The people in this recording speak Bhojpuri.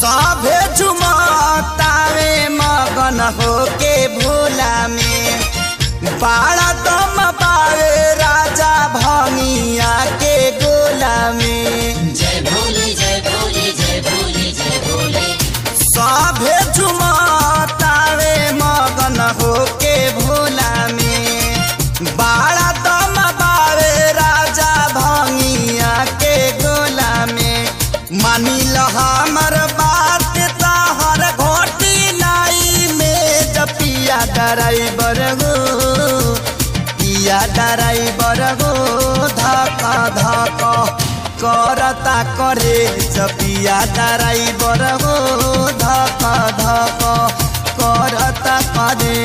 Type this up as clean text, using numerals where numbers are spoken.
सभे झुमतावे मगन होके भोला में बाड़ा दम पावे राजा भंगिया के गोला में। जय भोले जय भोले जय भोले जय भोले। सभे झुमतावे मगन होके भोला में बाड़ा दम पावे राजा भंगिया के गोला में। मानी ल हमर बात तहर घोटी नाई में जपिया ड्राइवर गो पिया ड्राइवर गो धक धक करता करे जपिया ड्राइवर गो धक धक करता करे।